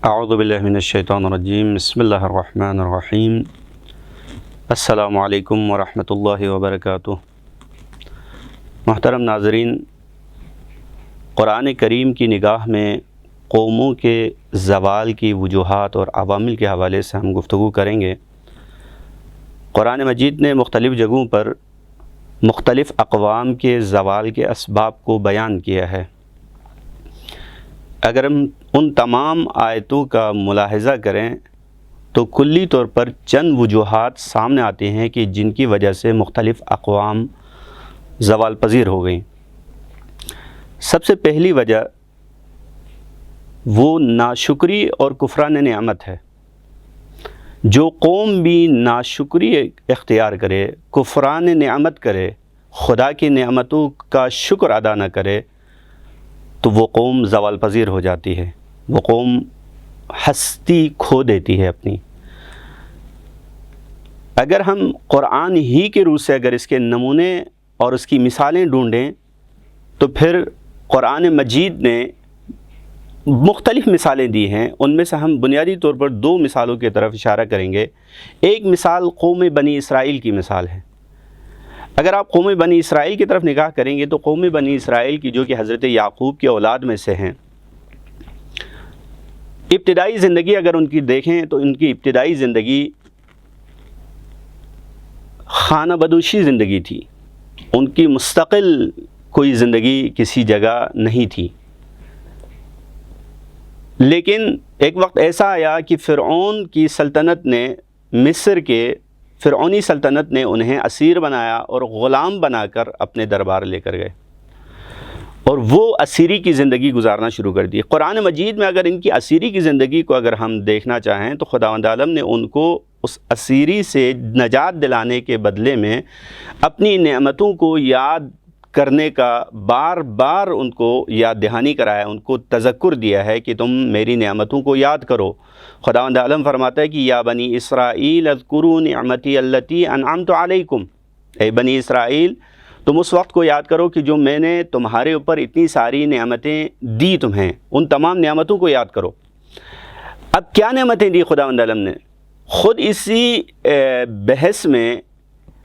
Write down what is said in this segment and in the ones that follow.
اعوذ باللہ من الشیطان الرجیم بسم اللہ الرحمن الرحیم السلام علیکم ورحمۃ اللہ وبرکاتہ۔ محترم ناظرین، قرآن کریم کی نگاہ میں قوموں کے زوال کی وجوہات اور عوامل کے حوالے سے ہم گفتگو کریں گے۔ قرآن مجید نے مختلف جگہوں پر مختلف اقوام کے زوال کے اسباب کو بیان کیا ہے۔ اگر ہم ان تمام آیتوں کا ملاحظہ کریں تو کلی طور پر چند وجوہات سامنے آتے ہیں کہ جن کی وجہ سے مختلف اقوام زوال پذیر ہو گئیں۔ سب سے پہلی وجہ وہ ناشکری اور کفران نعمت ہے۔ جو قوم بھی ناشکری اختیار کرے، کفران نعمت کرے، خدا کی نعمتوں کا شکر ادا نہ کرے تو وہ قوم زوال پذیر ہو جاتی ہے، وہ قوم ہستی کھو دیتی ہے اپنی۔ اگر ہم قرآن ہی کے روح سے اگر اس کے نمونے اور اس کی مثالیں ڈھونڈیں تو پھر قرآن مجید نے مختلف مثالیں دی ہیں۔ ان میں سے ہم بنیادی طور پر دو مثالوں کی طرف اشارہ کریں گے۔ ایک مثال قوم بنی اسرائیل کی مثال ہے۔ اگر آپ قوم بنی اسرائیل کی طرف نگاہ کریں گے تو قوم بنی اسرائیل کی جو کہ حضرت یعقوب کی اولاد میں سے ہیں، ابتدائی زندگی اگر ان کی دیکھیں تو ان کی ابتدائی زندگی خانہ بدوشی زندگی تھی۔ ان کی مستقل کوئی زندگی کسی جگہ نہیں تھی۔ لیکن ایک وقت ایسا آیا کہ فرعون کی سلطنت نے، مصر کے فرعونی سلطنت نے انہیں اسیر بنایا اور غلام بنا کر اپنے دربار لے کر گئے اور وہ اسیری کی زندگی گزارنا شروع کر دی۔ قرآن مجید میں اگر ان کی اسیری کی زندگی کو اگر ہم دیکھنا چاہیں تو خداوند عالم نے ان کو اس اسیری سے نجات دلانے کے بدلے میں اپنی نعمتوں کو یاد کرنے کا بار بار ان کو یاد دہانی کرایا، ان کو تذکر دیا ہے کہ تم میری نعمتوں کو یاد کرو۔ خداوند عالم فرماتا ہے کہ یا بنی اسرائیل اذکروا نعمتی التی انعمت علیکم، اے بنی اسرائیل تم اس وقت کو یاد کرو کہ جو میں نے تمہارے اوپر اتنی ساری نعمتیں دی تمہیں، ان تمام نعمتوں کو یاد کرو۔ اب کیا نعمتیں دی خداوند عالم نے؟ خود اسی بحث میں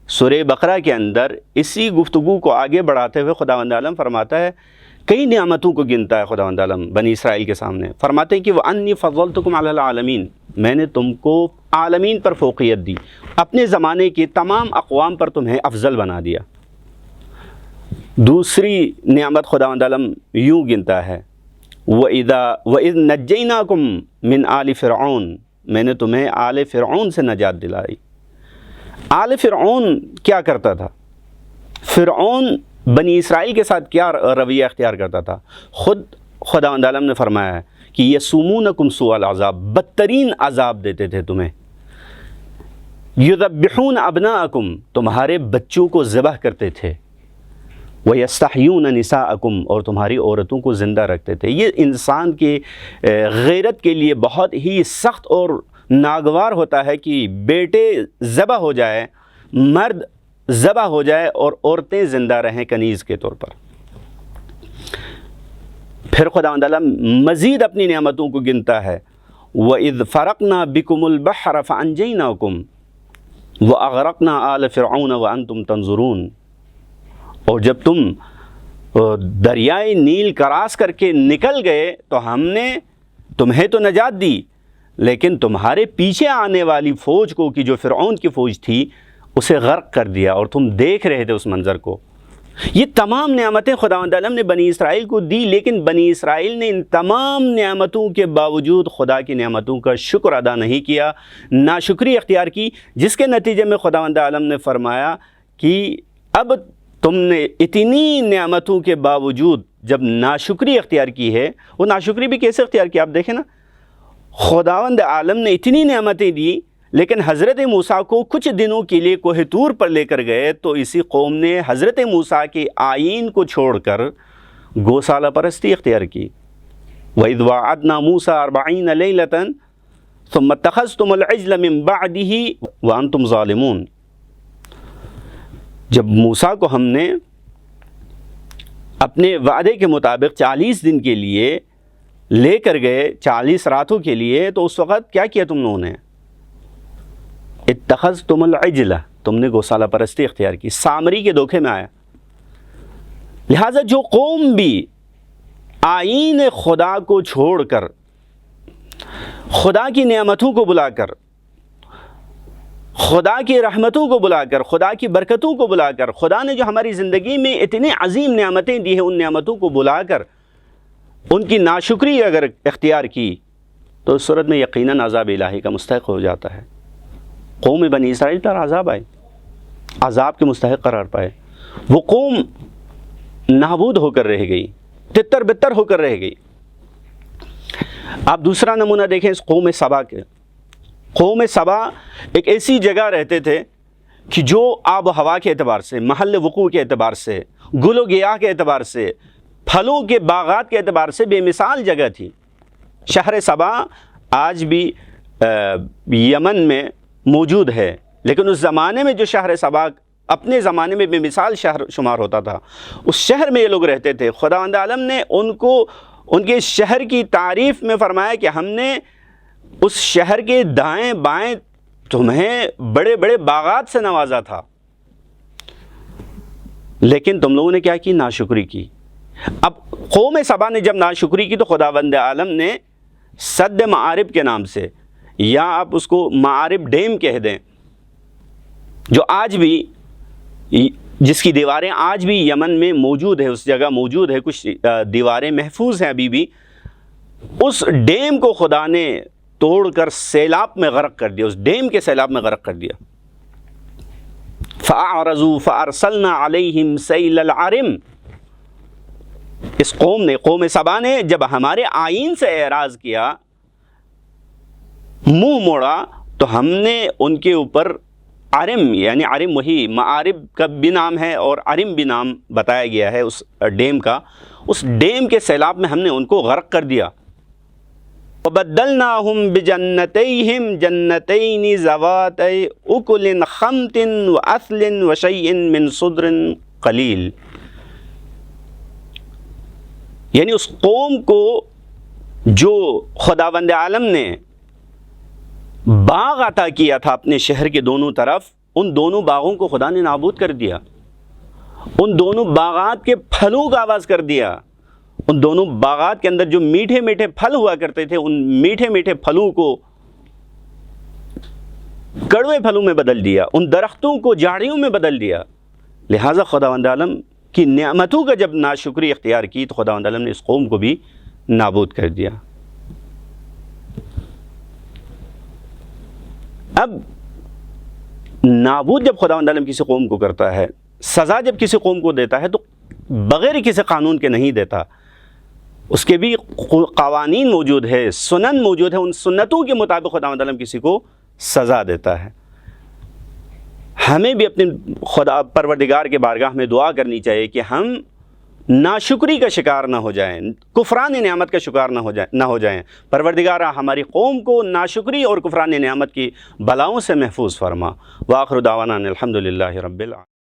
سورہ بقرہ کے اندر اسی گفتگو کو آگے بڑھاتے ہوئے خداوند عالم فرماتا ہے، کئی نعمتوں کو گنتا ہے خداوند عالم بنی اسرائیل کے سامنے، فرماتے ہیں کہ وَأَنِّي فَضَّلْتُكُمْ عَلَى الْعَالَمِينَ، میں نے تم کو عالمین پر فوقیت دی، اپنے زمانے کے تمام اقوام پر تمہیں افضل بنا دیا۔ دوسری نعمت خداوند عالم یوں گنتا ہے وَإِذْ نَجَّيْنَاكُمْ مِنْ آلِ فِرْعَوْنَ، میں نے تمہیں آل فرعون سے نجات دلائی۔ آل فرعون کیا کرتا تھا؟ فرعون بنی اسرائیل کے ساتھ کیا رویہ اختیار کرتا تھا؟ خود خداوند عالم نے فرمایا ہے کہ یسومونکم سوء العذاب، بدترین عذاب دیتے تھے تمہیں۔ یذبحون ابناءکم، تمہارے بچوں کو ذبح کرتے تھے۔ وَيَسْتَحْيُونَ نِسَاءَكُمْ، اور تمہاری عورتوں کو زندہ رکھتے تھے۔ یہ انسان کے غیرت کے لیے بہت ہی سخت اور ناگوار ہوتا ہے کہ بیٹے ذبح ہو جائے، مرد ذبح ہو جائے اور عورتیں زندہ رہیں کنیز کے طور پر۔ پھر خداوند عالم مزید اپنی نعمتوں کو گنتا ہے وَإِذْ فَرَقْنَا بِكُمُ الْبَحْرَ فَأَنْجَيْنَاكُمْ وَأَغْرَقْنَا آلَ فِرْعَوْنَ وَأَنْتُمْ تَنْظُرُونَ، اور جب تم دریائے نیل کراس کر کے نکل گئے تو ہم نے تمہیں تو نجات دی، لیکن تمہارے پیچھے آنے والی فوج کو کہ جو فرعون کی فوج تھی اسے غرق کر دیا اور تم دیکھ رہے تھے اس منظر کو۔ یہ تمام نعمتیں خداوند عالم نے بنی اسرائیل کو دی، لیکن بنی اسرائیل نے ان تمام نعمتوں کے باوجود خدا کی نعمتوں کا شکر ادا نہیں کیا، ناشکری اختیار کی، جس کے نتیجے میں خداوند عالم نے فرمایا کہ اب تم نے اتنی نعمتوں کے باوجود جب ناشکری اختیار کی ہے، وہ ناشکری بھی کیسے اختیار کی آپ دیکھیں نا۔ خداوند عالم نے اتنی نعمتیں دی لیکن حضرت موسیٰ کو کچھ دنوں کے لیے کوہ طور پر لے کر گئے تو اسی قوم نے حضرت موسیٰ کے آئین کو چھوڑ کر گوسالہ پرستی اختیار کی۔ وَإِذْ وَعَدْنَا مُوسَىٰ 40 لَيْلَةً ثُمَّ اتَّخَذْتُمُ الْعِجْلَ مِن بَعْدِهِ وَأَنْتُمْ ظَالِمُونَ، جب موسیٰ کو ہم نے اپنے وعدے کے مطابق 40 دن کے لیے لے کر گئے 40 راتوں کے لیے، تو اس وقت کیا کیا تم لوگوں نے؟ اتخذتم العجلہ، تم نے گوسالہ پرستی اختیار کی، سامری کے دھوکے میں آیا۔ لہٰذا جو قوم بھی آئین خدا کو چھوڑ کر، خدا کی نعمتوں کو بلا کر، خدا کی رحمتوں کو بلا کر، خدا کی برکتوں کو بلا کر، خدا نے جو ہماری زندگی میں اتنی عظیم نعمتیں دی ہیں، ان نعمتوں کو بلا کر ان کی ناشکری اگر اختیار کی تو اس صورت میں یقیناً عذاب الہی کا مستحق ہو جاتا ہے۔ قوم بنی اسرائیل پر عذاب آئے، عذاب کے مستحق قرار پائے، وہ قوم نابود ہو کر رہ گئی، تتر بتر ہو کر رہ گئی۔ آپ دوسرا نمونہ دیکھیں اس قوم سبا کے۔ قوم سبا ایک ایسی جگہ رہتے تھے کہ جو آب و ہوا کے اعتبار سے، محل وقوع کے اعتبار سے، گل و گیاہ کے اعتبار سے، پھلوں کے باغات کے اعتبار سے بے مثال جگہ تھی۔ شہر سبا آج بھی یمن میں موجود ہے، لیکن اس زمانے میں جو شہر سبا اپنے زمانے میں بے مثال شہر شمار ہوتا تھا، اس شہر میں یہ لوگ رہتے تھے۔ خداوند عالم نے ان کو ان کے شہر کی تعریف میں فرمایا کہ ہم نے اس شہر کے دائیں بائیں تمہیں بڑے بڑے باغات سے نوازا تھا، لیکن تم لوگوں نے کیا کی؟ ناشکری کی۔ اب قوم سبا نے جب ناشکری کی تو خداوند عالم نے سد معارب کے نام سے، یا آپ اس کو معارب ڈیم کہہ دیں، جو آج بھی، جس کی دیواریں آج بھی یمن میں موجود ہے، اس جگہ موجود ہے، کچھ دیواریں محفوظ ہیں ابھی بھی، اس ڈیم کو خدا نے توڑ کر سیلاب میں غرق کر دیا، اس ڈیم کے سیلاب میں غرق کر دیا۔ فَأَعْرَضُوا فَأَرْسَلْنَا عَلَيْهِمْ سَيْلَ الْعَرِمِ، اس قوم نے، قوم سبا نے جب ہمارے آئین سے اعراض کیا، منہ موڑا، تو ہم نے ان کے اوپر عرم، یعنی عرم وہی معارب کا بھی نام ہے اور عرم بھی نام بتایا گیا ہے اس ڈیم کا، اس ڈیم کے سیلاب میں ہم نے ان کو غرق کر دیا۔ وَبَدَّلْنَاهُمْ بِجَنَّتَيْهِمْ جَنَّتَيْنِ ذَوَاتَيْ أُكُلٍ خَمْطٍ وَأَثْلٍ وَشَيْءٍ مِّن صُدْرٍ قَلِيلٍ، یعنی اس قوم کو جو خداوند عالم نے باغ عطا کیا تھا اپنے شہر کے دونوں طرف، ان دونوں باغوں کو خدا نے نابود کر دیا، ان دونوں باغات کے پھلوں کا آواز کر دیا، ان دونوں باغات کے اندر جو میٹھے میٹھے پھل ہوا کرتے تھے، ان میٹھے میٹھے پھلوں کو کڑوے پھلوں میں بدل دیا، ان درختوں کو جھاڑیوں میں بدل دیا۔ لہٰذا خداوند عالم کی نعمتوں کا جب ناشکری اختیار کی تو خداوند عالم نے اس قوم کو بھی نابود کر دیا۔ اب نابود جب خداوند عالم کسی قوم کو کرتا ہے، سزا جب کسی قوم کو دیتا ہے تو بغیر کسی قانون کے نہیں دیتا، اس کے بھی قوانین موجود ہے، سنن موجود ہے، ان سنتوں کے مطابق خداوند عالم کسی کو سزا دیتا ہے۔ ہمیں بھی اپنے خدا پروردگار کے بارگاہ میں دعا کرنی چاہیے کہ ہم ناشکری کا شکار نہ ہو جائیں، کفران نعمت کا شکار نہ ہو جائیں۔ پروردگارہ ہماری قوم کو ناشکری اور کفران نعمت کی بلاؤں سے محفوظ فرما۔ وآخر دعوانا الحمدللہ رب العالمین۔